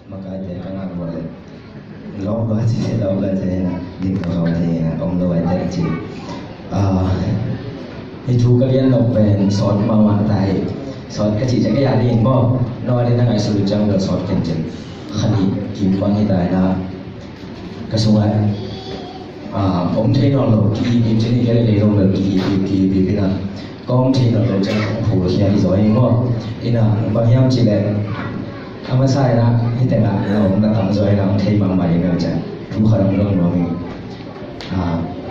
maka dia kan boleh lo baca na di kau ni om lo baca je itu kalian lo pen sort mawar tai sort kecil je ya ni bo no ada nang ai sulu jang lo sort kencen khani kim pang ni dai na kesuai om thấy nó lo ki ni je ni cái này lo ki na con thì nó lo jang phù kia đi rồi bo ina bao nhiêu chỉ là không sai đó, hiện tại là ông đã tạm rồi là ông thấy bằng bài nữa chứ, không có đồng luôn rồi,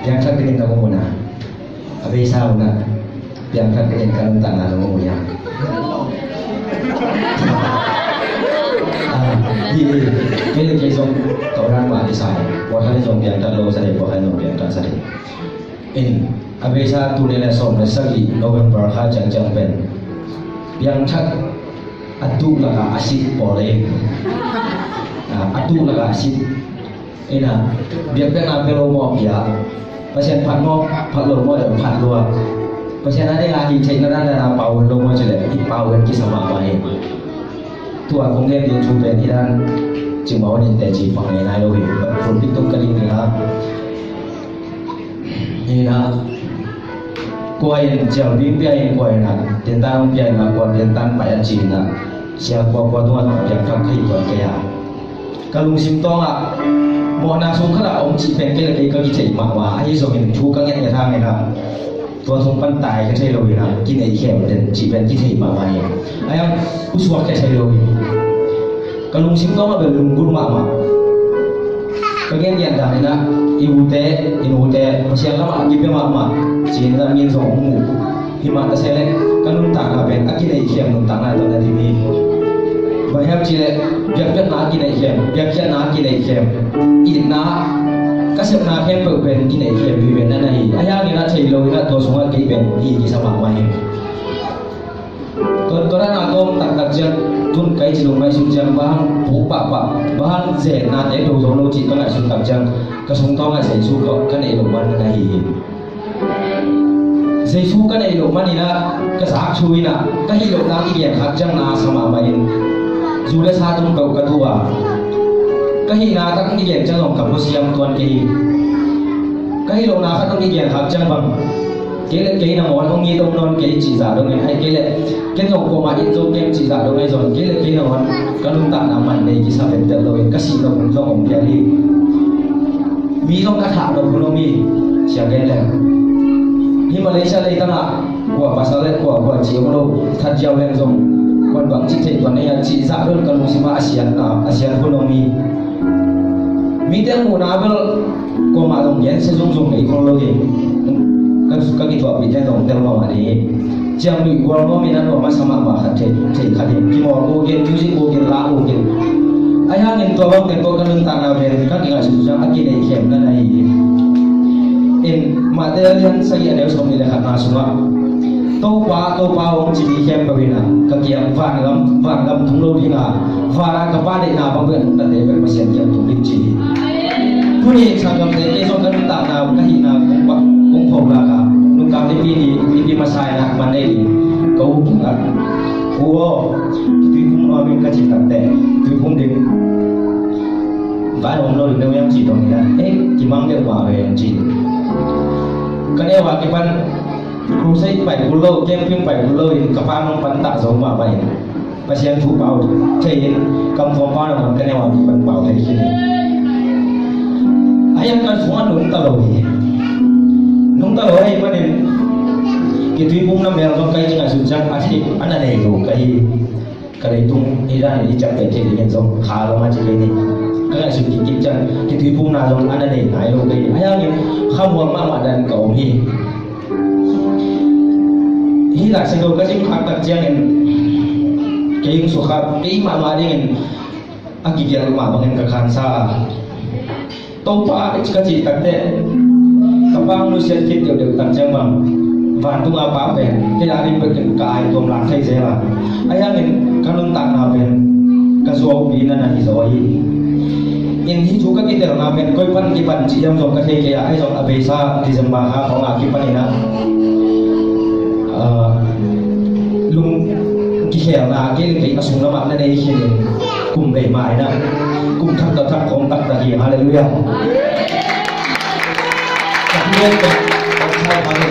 yang tak kita kamu mana, apa sao na, yang tak kita kamu tak nak kamu ya, cái này cái giống tàu rang mà đi sai, buat hari giống yang tak lo sai, buat hari giống yang tak sai, in, apa sao tu ni lah som lagi November ha jang pen, yang tak atu laga asid boleh atu laga asid ina biar kena pelomo ya pasien patmo patlomo dan patlua pasien ada lagi cairan dan power lomo je le power ki sama mai tua kemudian dia cuba dan cuma ni teji pangai nai lo pun itu kali ni ha ina kuai jauh di biaya kuai na tentang biaya na kuai tentang bayar Cina siapa tuan yang tak kaya kaya kalau musim tonga mau nasung kala om ci pengkel lagi kaki cai mawa ai so min thu kang ya thang na tuan sung pan tai ka cai loi na kin ai khem den ci pen ki cai mawa ya ayam uswa ka cai loi kalau musim tonga be lunggur mawa kagen yan da na inute pasiang lama ki pe mawa cin da min so mu hima ta sele kanun tak na ben akin ai khem nun tak na to na dimi banyak cile biar nak kini ikem biar nak kini ikem ina kasih nak ikem berben kini ikem berben nana ini ayah ni nak cari lo nak tu semua keiben ini sama main Tuan-tuan agom tak jang tun kai cilung mai sunjang bahan pupa bahan zen na te do zono ci kana sun tak jang kasung tong ai su ko kana ilo man na hi sai su kana ilo man ina ka sa chui na ka hi lo na ki ya khak jang na sama main dù đã xa trong cầu cả thua cái gì nào ta cũng đi dẹp chân lòng cầm siam toàn kỳ cái lâu nào ta cũng đi dẹp hạt chân bằng cái nào món không nghe đông non cái chỉ giả đâu ngày hay cái ngọc của mà ít dâu kem chỉ giả đâu ngày rồi cái nào cái lung tạm làm mạnh này chỉ sao phải tự rồi cái gì đâu cũng do ông kia đi mi không cắt hạ đâu cũng mi chỉ cái này nhưng mà lấy ra đây ta là của bà sao đấy của chiếu đâu thật giàu lên rồi quan bang chỉ thấy tuần này chỉ giả hơn kalau musim ASEAN ekonomi. Miten munabel ko malum yen se jung nei ko lo ye. Ka ki to bi ten dong tel ma ni. Jam ni ko mo mi na no ma sama ma kha the kha ki mo ko ge music ko ge la ko ge. Aya ngin to bang ko kan ta na ben ka ki ga su jang aki nei khem na nai. In material sai ada so mi le kha na suma. Tâu pa ông chỉ đi xem bởi vì là các kiệm vàng lắm thùng lô đi là và các ba đệ nào bằng viện đặt để về mà xem kiệm thùng linh chỉ thu nhị sản phẩm thế cái do các tạo nào các hiện nào cũng phổ là cả nung cao đi đi mà sai là mà đây câu cũng là ủa tuy cũng nói bên các chị tận tệ tuy cũng đến vài hôm lâu đâu em chỉ tổng là chỉ mang điện thoại về chỉ cái này là cái văn cú xây 70 kem phim 70 kepala pantak zoma baik pasien thu bau chain kam form pa na kan yawa ban bau thai kini ayam kan semua nung taloi panin kitui pum na mer ko kai jinga sunjang athi ana nei lo kai kai tung ira ni chak pe ke ni zong kha lo ma chi ni ka su ki ki chan kitui pum na zong ana nei nai lo kai ayam ni khamwa ma dan kau hi hi là sẽ đâu cái gì khác đặc trưng cái số khác cái mà đi anh kia mà bằng cái khán giả tàu pa cái gì đặc biệt các bang nuôi sen kịp được đặc trưng mà và tung apa về cái là đi với cái tôm lạc thay thế là ai ăn cái lương tặng nào về cái số bị nó là gì rồi in hi chú các cái điều nào về coi phân cái phần chỉ trong dòng cái thế ai dòng ở về xa thì dòng bà ha có ngã cái phần này nè lung ki khel na ke ke asung na ma na nei khin cùng bề mại nè cùng thắc thắc không tắc tắc gì hallelujah đặc biệt sai phá được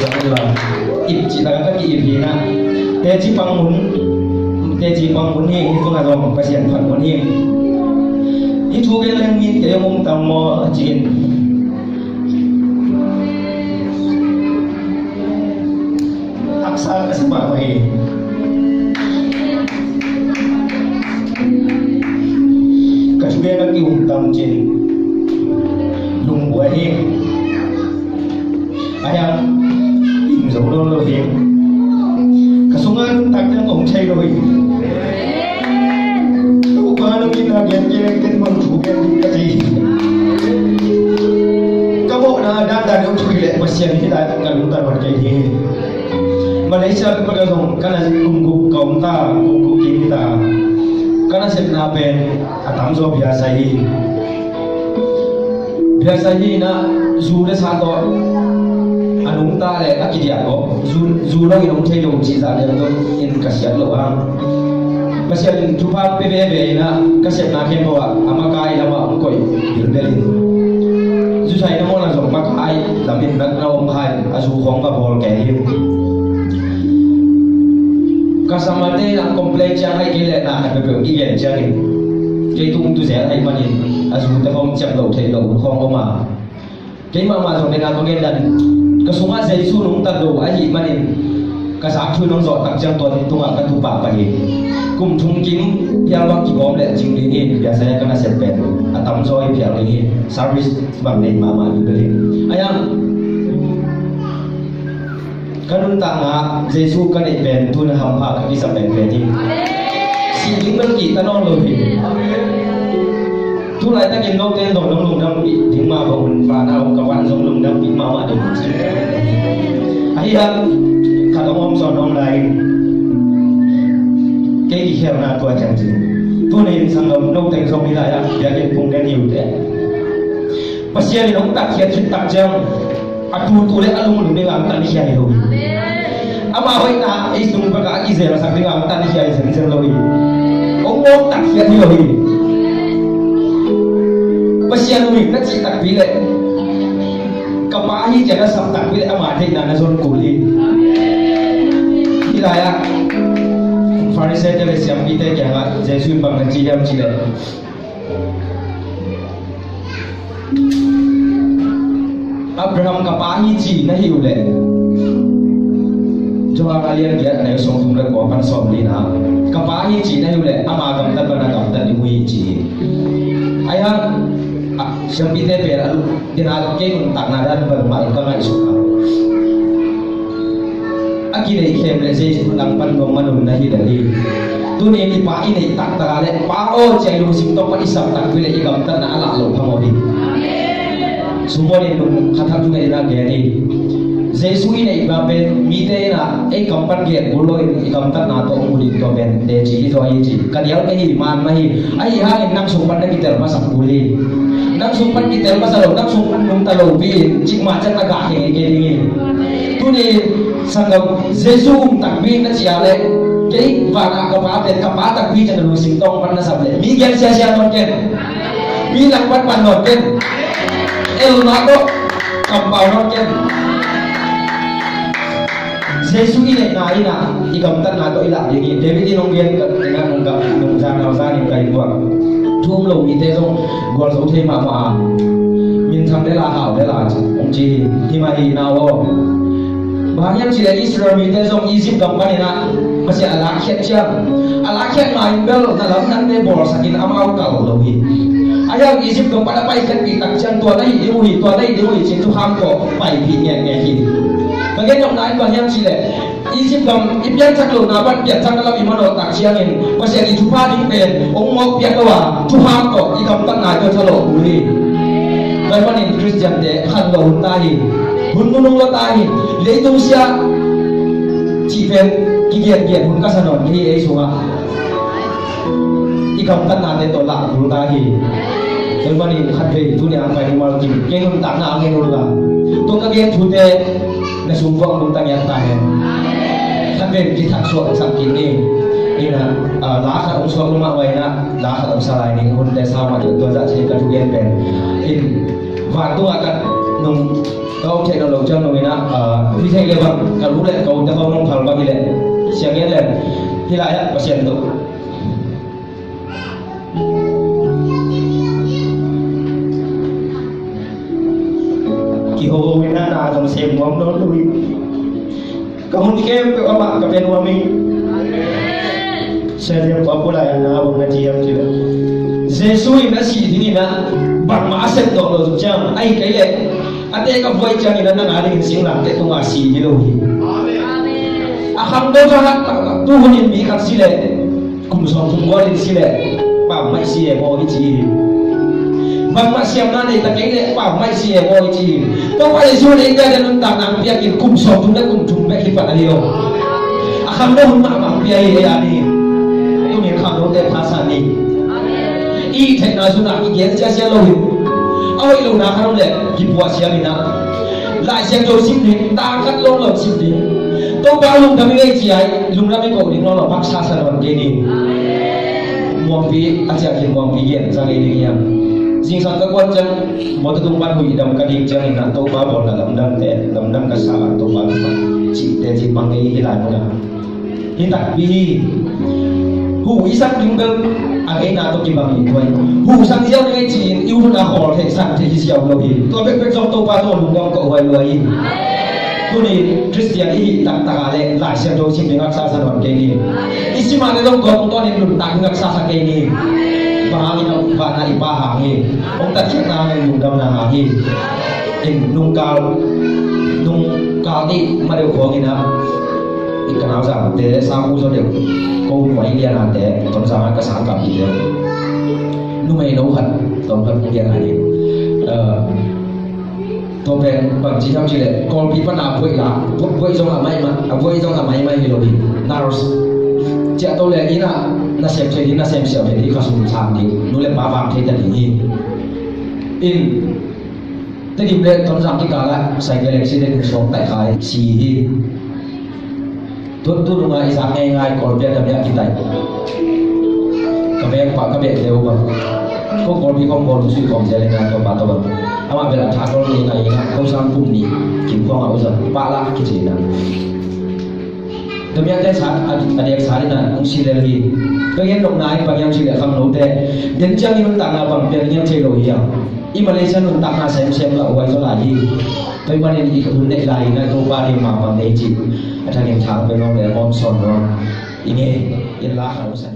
rồi là ít chỉ là các cái gì nè thế chỉ bằng muốn hiền thì không là rồi phải hiện phật muốn hiền ít thu cái lên nhìn cái mông tầm mò chín áp sát cái sự bảo vệ cái chủ đề là kêu tầm chín lùng bùa hiền ai à tìm dấu đâu là hiền cái số ngân tặng cho ông chơi rồi tôi qua nó nhìn là gen cái mong chủ gen cái gì các bộ là đang đạt được chủ lệ mà xem hiện tại cần chúng ta còn cái gì mà lấy sao có được không cái này cùng cộng ta cùng kiến ta cái này sẽ là bên tạm do biasa ini na dù để sao đó anh chúng ta để các cái gì đó dù nó cũng thay đổi chỉ ra để nó in cái gì đó à masih jumpa PBB na kasih nak bawa amakai lama koi dirbelin ju sai na mo na jong makai lamin nak na om khai azu khong ka bol ke hi kasamate na complex yang hai kile na ha be ki yen cha ni ke tung tu se hai manin azu ta khong chap lo thei lo khong ko ma ke ma jong de na ko gen dan ka sunga jesu nung ta do ai manin ka sak thu nong zo tak chang to ni tunga ka tu pa pa hi cùng chung kín piang bang kibom lệ chính lý nghi biasanya kena sepet atam soi piang lý nghi service bang nền mama beli ayang kanun tanga Jesu kan ipen tu na hampa kaki sampai peti si kín bang kita non lohi tu lại ta kín nông tên dòng nông lùng đâm bị tiếng mà bồn và nào kawan dòng lùng đâm bị mama được ayang kalau om so nong lain cái gì theo na tua chẳng gì tôi nên sang ngầm nông thành không đi lại à để cái vùng đen nhiều thế và xe thì nó cũng đặt hiện trên tập trang à tu lấy ăn luôn để làm tận đi chơi rồi mà hỏi ta ấy dùng các cái gì là sang đi làm tận đi chơi dần rồi ông muốn đặt hiện nhiều thì và xe nó mình nó chỉ đặt bí lệ các bạn ấy chỉ là sắm đặt bí lệ mà thế là nó dồn cổ đi lại à Farisai telah siap kita jangan Yesus bangsa ciam cile. Abraham kapahi ci nahi ule. Coba kalian lihat ada song tumle kuapan som lina. Kapahi ci nahi ule ama gamta bana gamta dihui ci. Ayah siap kita ber dina ke tak nadan bermain kangai suka. Akhirnya ikhlas Yesus lampan gomanun nahi dari tu ni pa ini tak terale pao cairu singtong pan isap tak bila igam tan ala lo pamodi semua ni kata juga ina gani Yesus ini ibabe mite na kampan ge gulo igam tan na to umudi to ben de ji to ai ji kadial ke iman mahi ai ha nang sumpan na kita masak buli nang sumpan kita masalo nang sumpan nung talo bi cik macam agak he ge ni tu ni sanggam Yesus takbir na siya le jadi wana kapatid takbir na lusing tong pan na sable migyan siya non ken bilang pan non ken el nako kampaw non ken Yesus ini na ikamtan na to ila digi David inong gen dengan nung sana ni kai buat thum lo ite song gol so the ma min tham de la hao de la ong ji hi mai na wo banyak sila Israel minta song Egypt gambar na masih alakiat siap alakiat main bel dalam nanti bor sakin amau kau lohi ayam Egypt gambar apa ikan kita cang tua lagi diuhi cintu hamko pai pinya ngehi bagian yang lain banyak sila Egypt gam ipian caklo nabat pian caklo imano tak siangin masih di jumpa di pen omok pian kawa tu hamko ikam tanah jo calo uli baik ni Christian de han lo huntahi hun nung lo tahi lấy tung xia chỉ về cái kiện hun kasanon ni ấy xuống à ikam tan na te to la bulu tahi tôi bani khát về tu ni ang phải mal kim cái hun tan na ang ngulu la tung cái game thu te na sum vong tung tang yan tahi khát về cái thắc suat sang kini ina lá khát ông xuống mà vậy na lá khát ông salai này hôm nay sao mà tôi ra chơi cái game bền in và tôi akan nung kau cek kalau jam nung ina di cek lebar kalau boleh kau dah kau nung hal bagi le siang le hilai ya pasien tu kiho ina na dong sem ngom đó lui kamu kem ke apa ke pen wami saya apa pula yang na bang ngaji yang tu Jesus ina si ini na bang ma aset dok lo jam ai kai le ate ka voi chang ina na ngari sing la te tu ngasi ni lo amen akham do ja tu hunin mi khat si le kum som kum go le si le pa mai si e mo chi bang ma siam na nei ta kai le pa mai si e mo chi to pa Yesu nei ga dan ta nang pia kin kum som tu na kum tum me ki pa ali lo akham do hun ma ma pia e ya ni tu ni kham do te pha sa ni amen i thai na su na ki ge cha sia lo hi ôi lâu nào không lệ kịp quả xe mình nào lại xem tôi xin đến ta cắt lông lợn xin đến tôi bao lùng thằng ấy chị ấy lùng ra mấy cậu đến nó là bác xa xa đoàn kia đi muang phí anh chị hiện muang phí hiện ra cái đi nhầm riêng sang các quan chân một tung ban hủy đầm cái đi chân là tôi bao bọn là lầm đâm cái xa tôi bao chị để chị bằng cái lại một lần hiện tại vì hủ ý sắc chúng tôi cái nào tôi chỉ bằng nhìn thôi hủ sang gieo cái chị yêu nó là họ thể sản thì chỉ giàu rồi tôi biết trong tôi qua tôi đúng không cậu vậy người tôi này Christian ý tặng tặng lại lại xem tôi xin ngạc xa xa đoàn cây này ý xin mà cái đông con tôi nên đừng tặng ngạc xa xa cây này và hàng nào và này ba hàng này ông ta chết nào này dùng đâu là hàng này in nung cao đi mà đều có gì nào cái nào rằng để sao cũng cho được câu nói liên là để tổng ra cái sản phẩm gì đó lúc này nấu hận tổng hận liên là gì tôi về bằng chỉ trong chỉ để còn bị bắt nào vui trong là may mà vui trong là may thì rồi nào chị tôi lại ý là nó xem chơi đi nó xem sẹo thì đi khá sung sàng đi nó lại ba vàng thế là gì in thế thì bây tổng rằng cái cả lại sai cái này sẽ đến số tại khai xì đi tôi đúng là isang ngay còn biết làm gì đây các bé đều mà có còn bị không còn suy còn sẽ lên ngay cho bạn tôi ama bây giờ thằng con này không sang cùng đi kiếm con ở giờ ba la cái gì nào tôi biết cái sáng anh em sáng này ông xin lên đi tôi nghe đồng này bằng em chỉ để không nấu tệ đến chân như tặng là bằng tiền em chơi đổi hiểu nhưng mà lấy chân mình tặng là xem là quay cho lại đi tôi mà nên đi hướng đệ lại này tôi ba đi mà bằng đấy chị thằng em thằng bên ông để mong son đó ini yên lá không sạch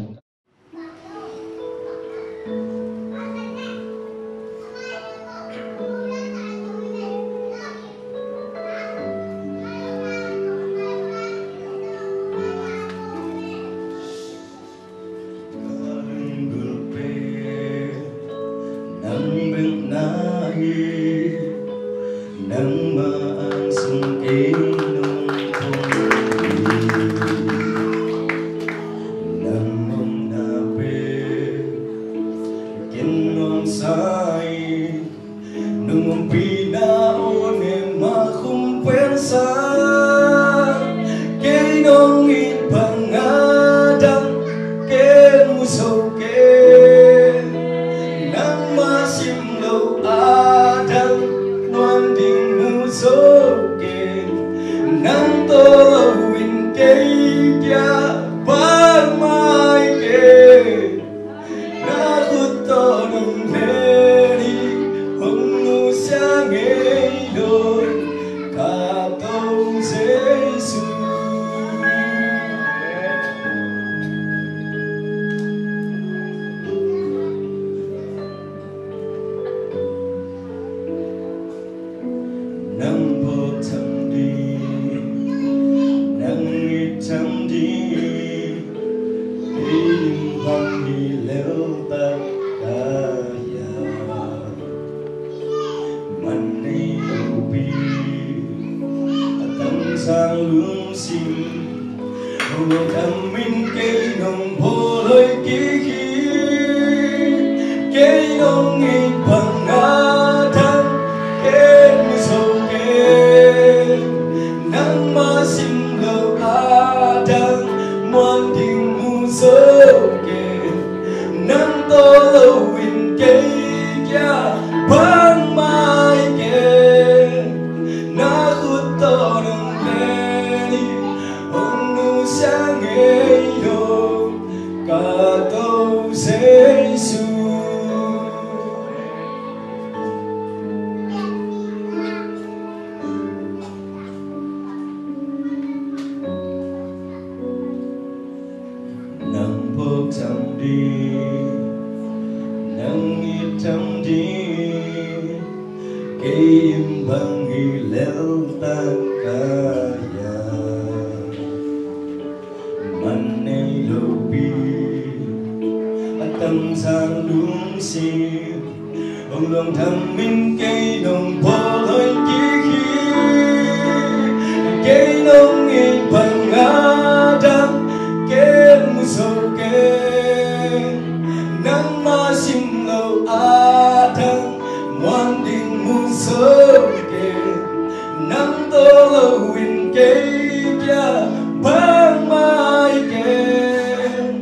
Nam cầu Giêsu nắng bốc thầm đi nắng ít thầm đi cái im bằng ghi léo tất cả ya mình nay lâu bi tâm gian đúng si ông lòng thầm minh cây nồng bỏ hơi kỹ khí cây nồng nghìn bằng ngã đắng kết mu sâu kết nắng ma sim lâu a thăng ngoan đình mu sâu kết nắng tô lâu in cây kia bang mai kết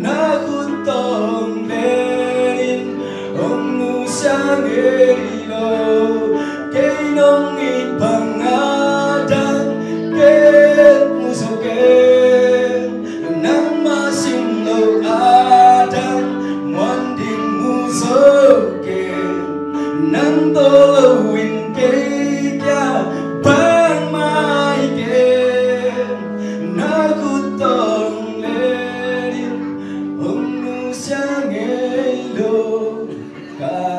na khut tông lên ông nu sang ghê lo cây nông in bằng ngã đắng kết mu sâu kết nắng ma sim lâu a thăng ngoan đình mu sâu kết nắng tô lâu in cây kia bang mai kết na khut tông lên ông nu sang ghê lo